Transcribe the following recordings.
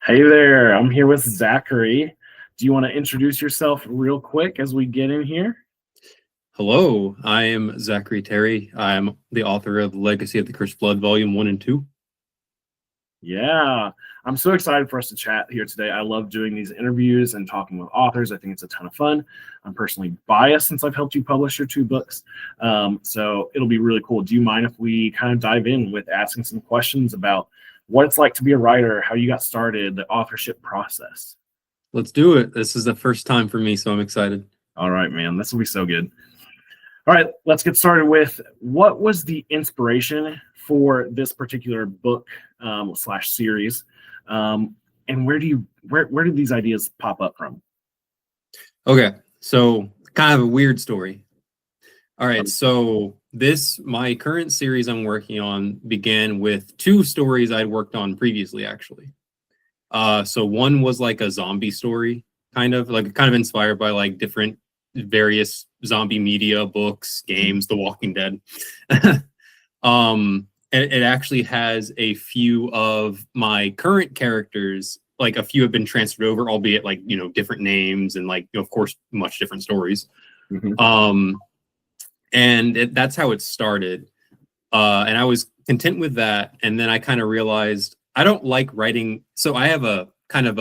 Hey there, I'm here with Zachary. Do you want to introduce yourself real quick as we get in here? Hello, I am Zachary Terry. I'm the author of Legacy of the Cursed Blood, Volume 1 and 2. Yeah, I'm so excited for us to chat here today. I love doing these interviews and talking with authors. I think it's a ton of fun. I'm personally biased since I've helped you publish your two books. So it'll be really cool. Do you mind if we kind of dive in with asking some questions about what it's like to be a writer, how you got started, the authorship process? Let's do it. This is the first time for me, so I'm excited. All right, man, this will be so good. All right, let's get started with what was the inspiration for this particular book slash series, and where did these ideas pop up from? Okay, so kind of a weird story. All right, so my current series I'm working on began with two stories I'd worked on previously, actually. So one was like a zombie story, kind of inspired by like different various zombie media, books, games, The Walking Dead. It actually has a few of my current characters, like a few have been transferred over, albeit like, different names and like, of course, much different stories. Mm-hmm. That's how it started. And I was content with that. And then I kind of realized I don't like writing. So I have a kind of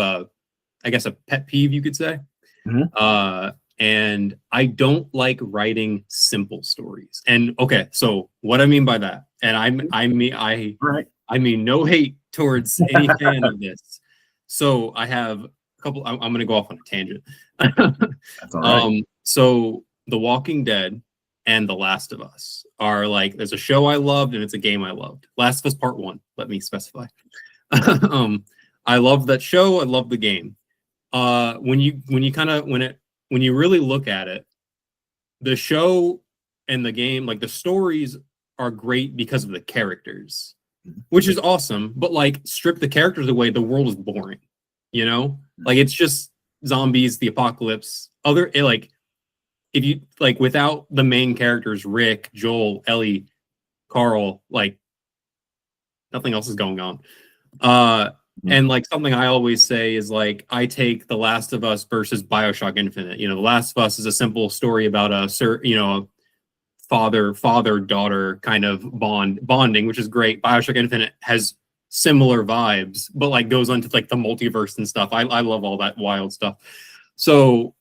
I guess a pet peeve, you could say. Mm-hmm. And I don't like writing simple stories. And okay, so what I mean by that, and I mean no hate towards any fan of this. So I have a couple. I'm going to go off on a tangent. That's all right. So The Walking Dead and The Last of Us are like, there's a show I loved and it's a game I loved. Last of Us Part 1. Let me specify. I love that show. I love the game. When you really look at it, the show and the game, like the stories are great because of the characters, which is awesome. But like, strip the characters away, the world is boring. Like it's just zombies, the apocalypse. If you like, without the main characters, Rick, Joel, Ellie, Carl, like nothing else is going on. And like something I always say is like, I take The Last of Us versus BioShock Infinite. The Last of Us is a simple story about a father-daughter kind of bonding, which is great. BioShock Infinite has similar vibes, but like goes on to like the multiverse and stuff. I love all that wild stuff. So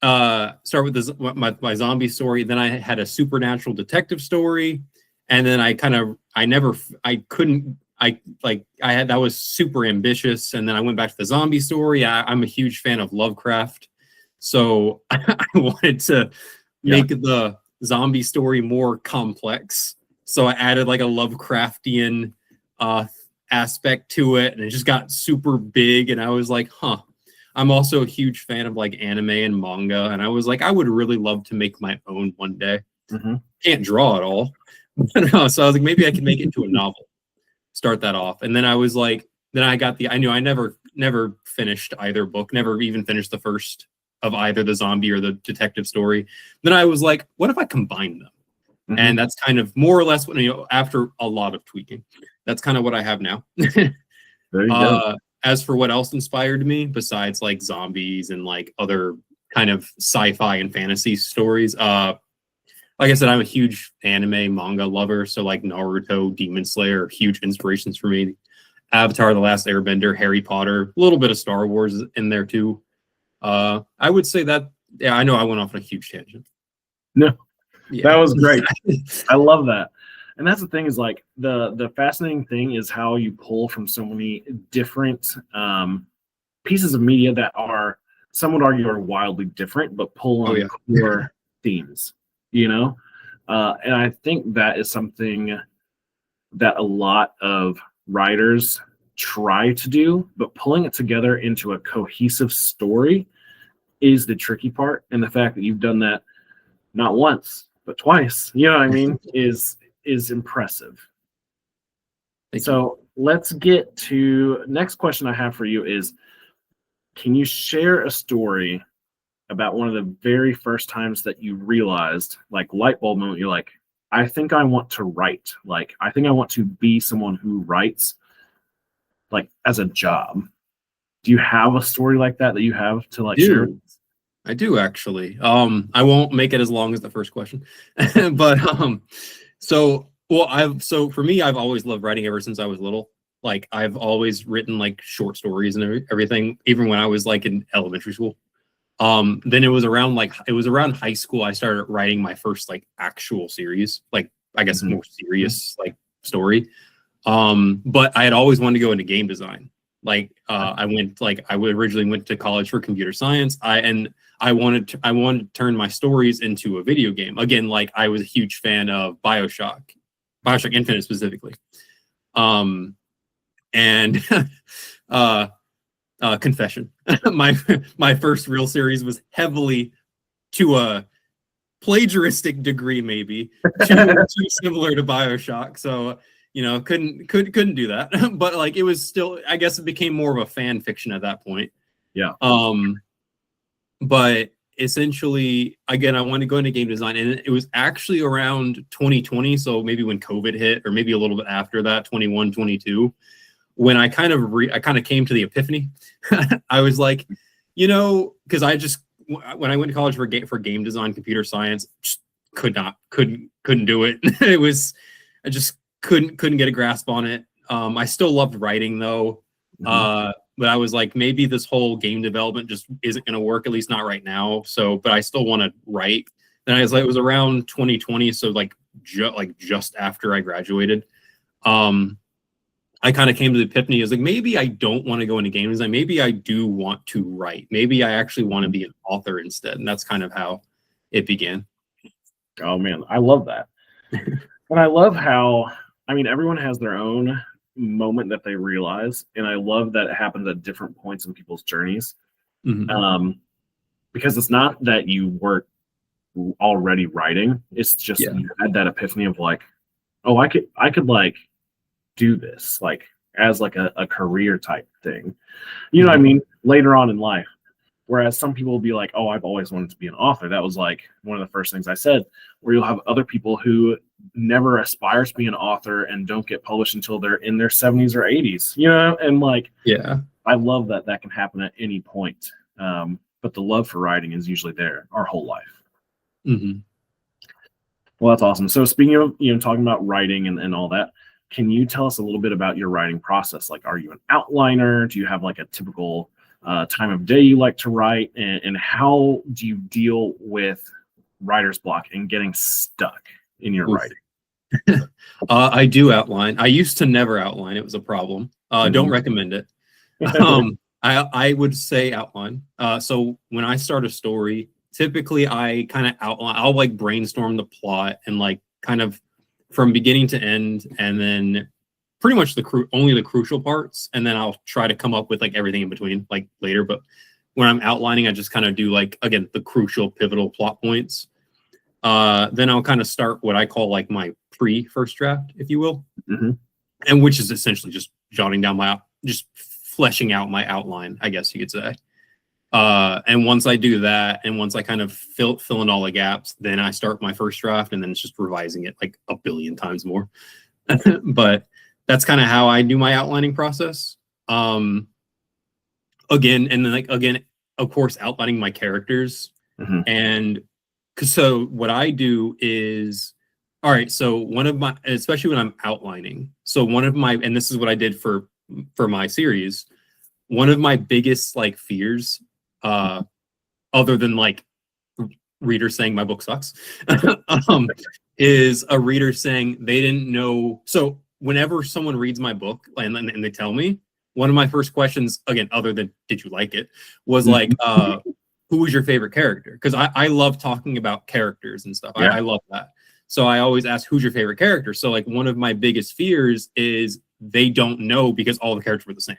start with this my zombie story. Then I had a supernatural detective story, and then that was super ambitious. And then I went back to the zombie story. I'm a huge fan of Lovecraft. So I wanted to make the zombie story more complex. So I added like a Lovecraftian aspect to it. And it just got super big. And I was like, I'm also a huge fan of like anime and manga. And I was like, I would really love to make my own one day. Mm-hmm. Can't draw at all. So I was like, maybe I can make it into a novel. Start that off. And then I was like, I knew I never finished either book, never even finished the first of either the zombie or the detective story. Then I was like, what if I combine them? Mm-hmm. And that's kind of more or less what, after a lot of tweaking, that's kind of what I have now. There you go. As for what else inspired me besides like zombies and like other kind of sci-fi and fantasy stories, like I said, I'm a huge anime manga lover, so like Naruto, Demon Slayer, huge inspirations for me. Avatar, The Last Airbender, Harry Potter, a little bit of Star Wars in there too. I would say that, yeah, I know I went off on a huge tangent. No, That was great. I love that. And that's the thing is like the fascinating thing is how you pull from so many different pieces of media that are, some would argue, are wildly different, but pull on core themes. And I think that is something that a lot of writers try to do, but pulling it together into a cohesive story is the tricky part. And the fact that you've done that not once, but twice, is impressive. So let's get to next question I have for you is, can you share a story about one of the very first times that you realized, like light bulb moment, you're like, I think I want to write. Like, I think I want to be someone who writes, like, as a job. Do you have a story like that you have to like share? I do actually. I won't make it as long as the first question, but so for me, I've always loved writing ever since I was little. Like I've always written like short stories and everything, even when I was like in elementary school. Then it was around high school I started writing my first like actual series, like I guess more serious like story. But I had always wanted to go into game design. Like I originally went to college for computer science. I wanted to turn my stories into a video game. Again, like I was a huge fan of Bioshock Infinite specifically. And confession, my first real series was heavily, to a plagiaristic degree, maybe too similar to Bioshock. So couldn't do that. But like it was still, I guess it became more of a fan fiction at that point. Yeah. But essentially, again, I wanted to go into game design, and it was actually around 2020, so maybe when COVID hit, or maybe a little bit after that, 21, 22, when I kind of came to the epiphany. I was like, because when I went to college for game design, computer science, just couldn't do it. I just couldn't get a grasp on it. I still loved writing though. But I was like, maybe this whole game development just isn't going to work, at least not right now. So, but I still want to write. And I was like, it was around 2020, so like just after I graduated. I kind of came to the epiphany. I was like, maybe I don't want to go into game design. Maybe I do want to write. Maybe I actually want to be an author instead. And that's kind of how it began. Oh man, I love that. And I love how, everyone has their own moment that they realize, and I love that it happens at different points in people's journeys. Because it's not that you were already writing, it's just you had that epiphany of like, oh, I could like do this like as like a career type thing, what I mean, later on in life. Whereas some people will be like, oh, I've always wanted to be an author. That was like one of the first things I said. Where you'll have other people who never aspire to be an author and don't get published until they're in their 70s or 80s, and like, I love that can happen at any point. But the love for writing is usually there our whole life. Well, that's awesome. So speaking of, talking about writing and all that, can you tell us a little bit about your writing process? Like, are you an outliner? Do you have like a typical time of day you like to write? And how do you deal with writer's block and getting stuck in your writing? I do outline. I used to never outline. It was a problem. Don't recommend it. I would say outline. So when I start a story, typically I kind of outline. I'll like brainstorm the plot and like kind of from beginning to end, and then pretty much only the crucial parts, and then I'll try to come up with like everything in between like later. But when I'm outlining, I just kind of do like, again, the crucial pivotal plot points. Then I'll kind of start what I call like my pre-first draft, if you will, and which is essentially just jotting down just fleshing out my outline, I guess you could say. And once I do that, and once I kind of fill in all the gaps, then I start my first draft, and then it's just revising it like a billion times more. But that's kind of how I do my outlining process. Again, and then of course, outlining my characters. And so what I do is, all right, so especially when I'm outlining, and this is what I did for my series, one of my biggest like fears, other than like readers saying my book sucks, is a reader saying they didn't know. So whenever someone reads my book and they tell me, one of my first questions, again, other than did you like it, was like, who was your favorite character? Because I love talking about characters and stuff. I love that. So I always ask, who's your favorite character? So like one of my biggest fears is they don't know because all the characters were the same.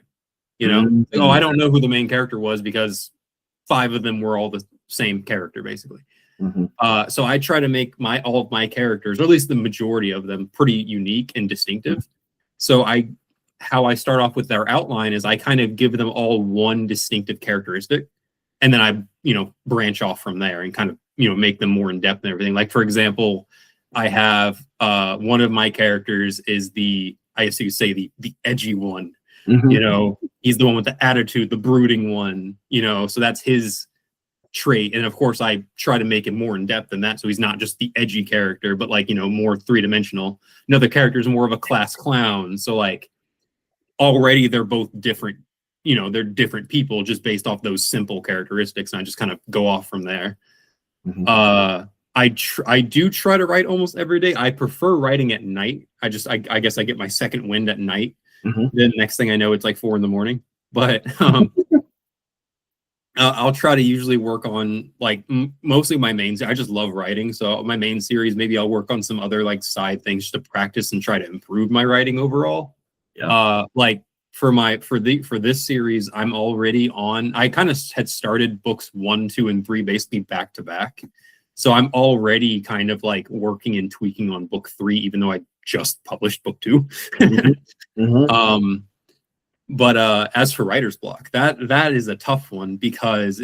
Oh, I don't know who the main character was because 5 of them were all the same character, basically. So I try to make all of my characters, or at least the majority of them, pretty unique and distinctive. So how I start off with their outline is I kind of give them all one distinctive characteristic, and then I, branch off from there and kind of, make them more in depth and everything. Like, for example, I have one of my characters is I guess you could say the edgy one. He's the one with the attitude, the brooding one, you know, so that's his trait. And of course I try to make him more in depth than that, so he's not just the edgy character, but like, you know, more three-dimensional. Another character is more of a class clown, so like already they're both different, you know, they're different people just based off those simple characteristics, and I just kind of go off from there. I do try to write almost every day. I prefer writing at night. I guess I get my second wind at night. Then next thing I know, it's like 4 a.m. But I'll try to usually work on like mostly my main. I just love writing, so my main series. Maybe I'll work on some other like side things just to practice and try to improve my writing overall. Like for this series, I'm already on. I kind of had started books 1, 2, and 3 basically back to back, so I'm already kind of like working and tweaking on book 3, even though I just published book 2. But as for writer's block, that is a tough one because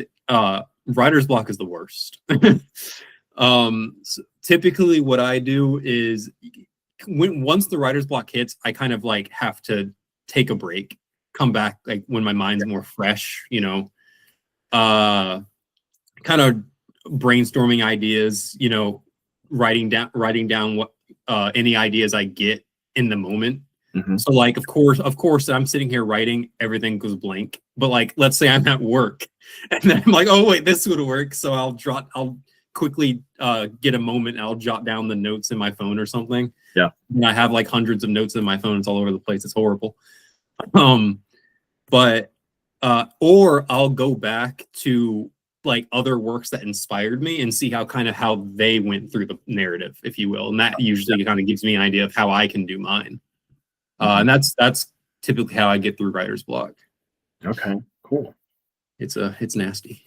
writer's block is the worst. So typically what I do is once the writer's block hits, I kind of like have to take a break, come back like when my mind's more fresh, you know, kind of brainstorming ideas, you know, writing down what any ideas I get in the moment. So like, of course, I'm sitting here writing, everything goes blank. But like, let's say I'm at work, and then I'm like, oh wait, this would work. So I'll quickly get a moment, and I'll jot down the notes in my phone or something. Yeah, and I have like hundreds of notes in my phone. It's all over the place. It's horrible. But or I'll go back to like other works that inspired me and see how they went through the narrative, if you will, and that usually kind of gives me an idea of how I can do mine. And that's typically how I get through writer's block. Okay, cool. It's nasty.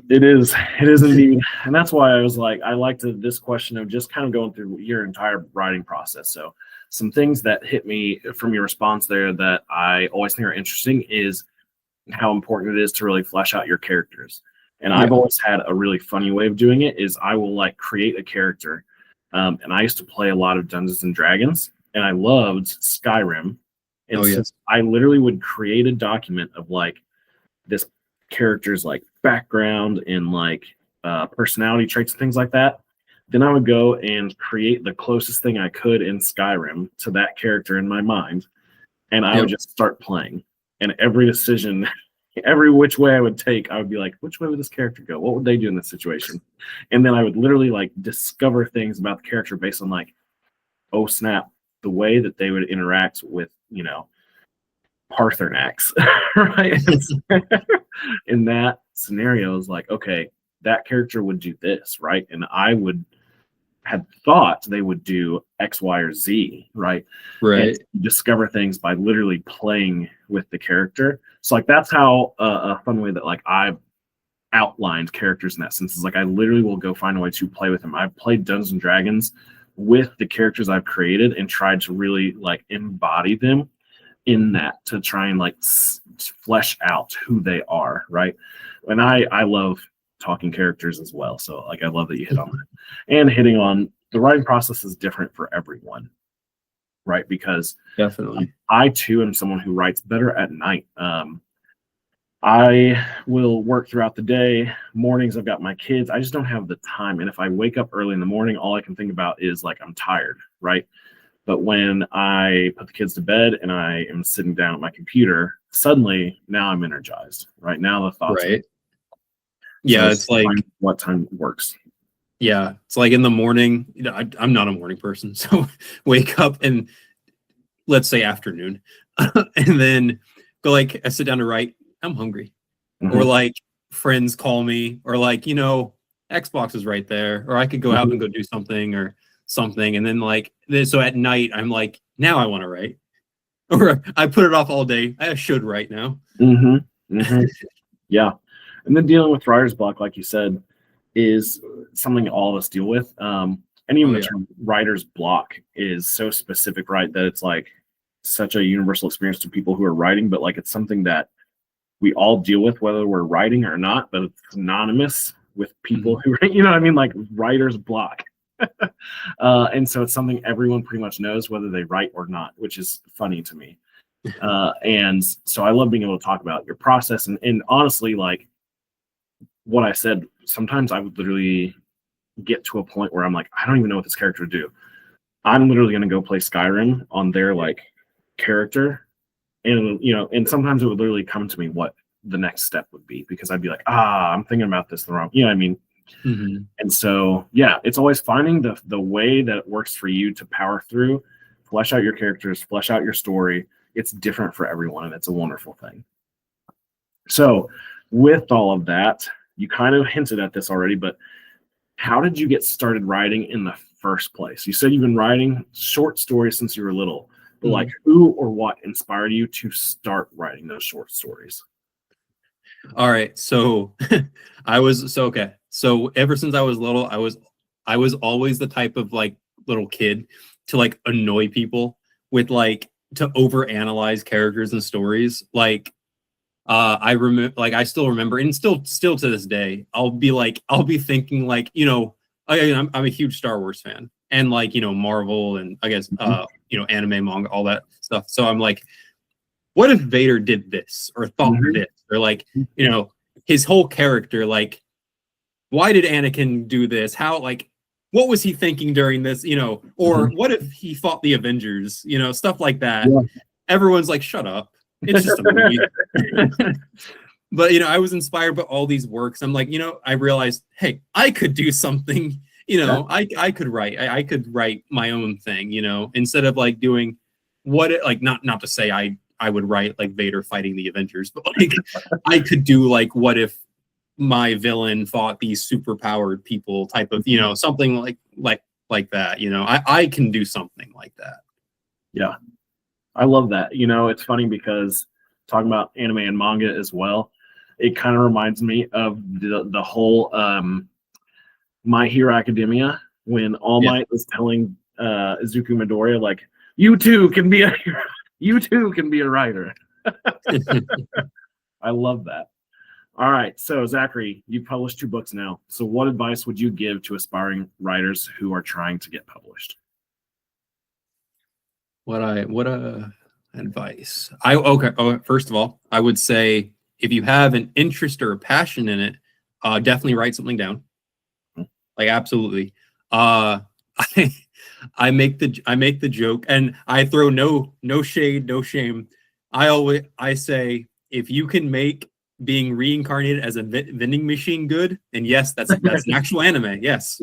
It is indeed. And that's why I was like, I liked this question of just kind of going through your entire writing process. So some things that hit me from your response there that I always think are interesting is how important it is to really flesh out your characters. And I've always had a really funny way of doing it is I will like create a character. And I used to play a lot of Dungeons and Dragons, and I loved Skyrim. And so I literally would create a document of like this character's like background and like personality traits and things like that. Then I would go and create the closest thing I could in Skyrim to that character in my mind. And I would just start playing. And every decision, every which way I would take, I would be like, which way would this character go? What would they do in this situation? And then I would literally like discover things about the character based on like, oh snap, the way that they would interact with, you know, Parthenax, right? In that scenario, is like, okay, that character would do this, right? And I would had thought they would do X, Y, or Z, right? Right. And discover things by literally playing with the character. So like that's how a fun way that like I've outlined characters in that sense is like I literally will go find a way to play with them. I've played Dungeons and Dragons with the characters I've created and tried to really like embody them in that to try and like flesh out who they are, right? And I love talking characters as well, so like I love that you hit on that. And hitting on the writing process is different for everyone, right? Because definitely I too am someone who writes better at night. I will work throughout the day. Mornings, I've got my kids. I just don't have the time. And if I wake up early in the morning, all I can think about is like, I'm tired, right? But when I put the kids to bed and I am sitting down at my computer, suddenly now I'm energized, right? Now the thoughts. Right. Yeah, it's like what time works. Yeah, it's like in the morning. You know, I'm not a morning person, so wake up and let's say afternoon, and then go like I sit down to write. I'm hungry, or like friends call me, or like, you know, Xbox is right there, or I could go out and go do something or something, and then like so at night I'm like, now I want to write, or I put it off all day. I should write now. Yeah, and then dealing with writer's block, like you said, is something all of us deal with. And even the term writer's block is so specific, right? That it's like such a universal experience to people who are writing, but like it's something that we all deal with whether we're writing or not, but it's synonymous with people who, you know what I mean? Like writer's block. And so it's something everyone pretty much knows whether they write or not, which is funny to me. And so I love being able to talk about your process. And honestly, like what I said, sometimes I would literally get to a point where I'm like, I don't even know what this character would do. I'm literally going to go play Skyrim on their like character. And, and sometimes it would literally come to me what the next step would be, because I'd be like, I'm thinking about this the wrong, you know what I mean? Mm-hmm. And so, yeah, it's always finding the way that it works for you to power through, flesh out your characters, flesh out your story. It's different for everyone, and it's a wonderful thing. So with all of that, you kind of hinted at this already, but how did you get started writing in the first place? You said you've been writing short stories since you were little, but like who or what inspired you to start writing those short stories? All right. So okay. So ever since I was little, I was always the type of like little kid to like annoy people with like to overanalyze characters and stories. Like I remember, like I still remember, and still to this day, I'll be thinking like, I'm a huge Star Wars fan, and like, Marvel, and I guess anime, manga, all that stuff. So I'm like, what if Vader did this or thought this, or like, his whole character, like, why did Anakin do this? How, like, what was he thinking during this? Or what if he fought the Avengers? Stuff like that. Yeah. Everyone's like, shut up. It's just a movie. But, I was inspired by all these works. I'm like, I realized, hey, I could do something, I could write. I could write my own thing, instead of like doing not to say I would write like Vader fighting the Avengers, but like I could do like, what if my villain fought these super powered people type of, something like that, I can do something like that. Yeah. I love that. It's funny because talking about anime and manga as well, it kind of reminds me of the whole My Hero Academia, when All Might was telling Izuku Midoriya, like, you too can be a hero. You too can be a writer. I love that. All right. So Zachary, you've published 2 books now. So what advice would you give to aspiring writers who are trying to get published? What advice? First of all, I would say if you have an interest or a passion in it, definitely write something down. Like, absolutely. I make the joke, and I throw no shade, no shame. I say, if you can make being reincarnated as a vending machine good, and yes, that's an actual anime, yes,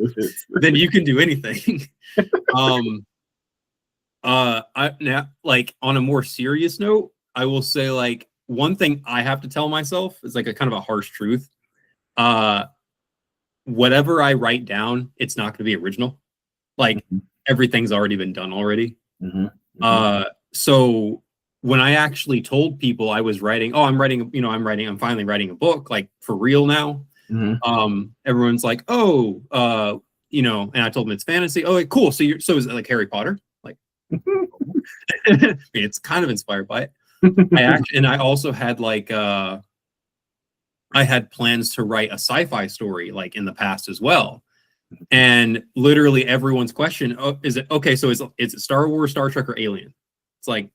then you can do anything. Now, like, on a more serious note, I will say, like, one thing I have to tell myself is like a kind of a harsh truth. Whatever I write down, it's not going to be original. Like, everything's already been done already. So when I actually told people I was writing, I'm finally writing a book, like, for real now. Everyone's like, and I told them it's fantasy. Oh, cool. So is it like Harry Potter? Like, I mean, it's kind of inspired by it. I also had like, I had plans to write a sci-fi story like in the past as well. And literally everyone's question, is it okay? So is it Star Wars, Star Trek, or Alien? It's like,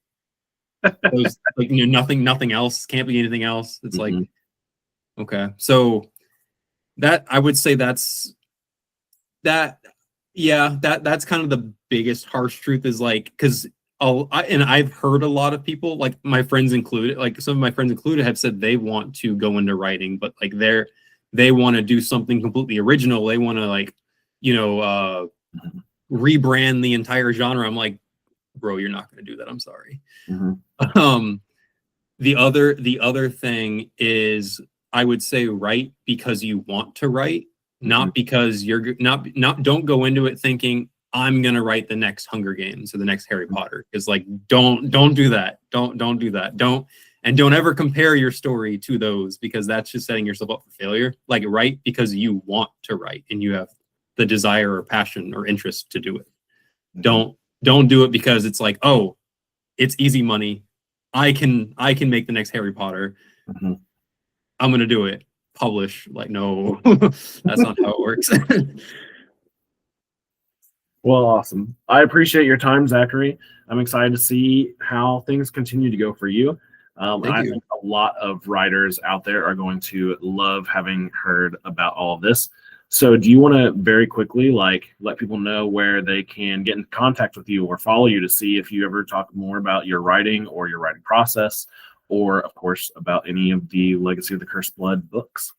those, like, nothing else, can't be anything else. It's like, okay. So that, I would say that's kind of the biggest harsh truth, is like, because I've heard a lot of people, like my friends included, like some of my friends included, have said they want to go into writing, but like they want to do something completely original. They want to, like, rebrand the entire genre. I'm like, bro, you're not going to do that. I'm sorry. The other thing is, I would say write because you want to write, not because you're not don't go into it thinking I'm gonna write the next Hunger Games or the next Harry Potter. Because, like, don't do that. Don't do that. Don't ever compare your story to those, because that's just setting yourself up for failure. Like, write because you want to write and you have the desire or passion or interest to do it. Don't do it because it's like, oh, it's easy money. I can make the next Harry Potter. I'm gonna do it. Publish. Like, no, that's not how it works. Well, awesome. I appreciate your time, Zachary. I'm excited to see how things continue to go for you. And Thank I you. think a lot of writers out there are going to love having heard about all of this. So do you want to very quickly let people know where they can get in contact with you or follow you to see if you ever talk more about your writing or your writing process, or of course about any of the Legacy of the Cursed Blood books?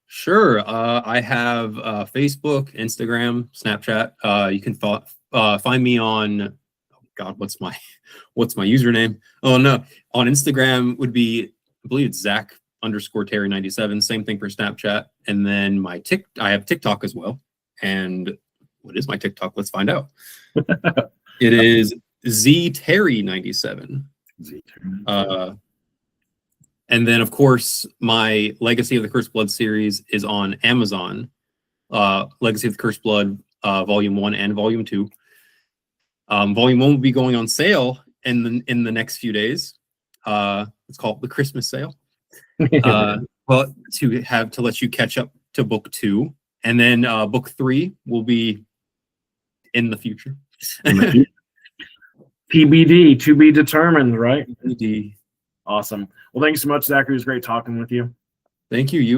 Sure. I have Facebook, Instagram, Snapchat. You can find me on, oh God, what's my username? Oh no, on Instagram would be, I believe it's Zach_Terry 97. Same thing for Snapchat. And then I have TikTok as well. And what is my TikTok? Let's find out. It is Terry 97. And then, of course, my Legacy of the Cursed Blood series is on Amazon. Legacy of the Cursed Blood, Volume 1 and Volume 2. Volume 1 will be going on sale in the next few days. It's called the Christmas sale. Well, to let you catch up to book 2. And then book 3 will be in the future. TBD, to be determined, right? TBD. Awesome. Well, thank you so much, Zachary. It was great talking with you. Thank you. You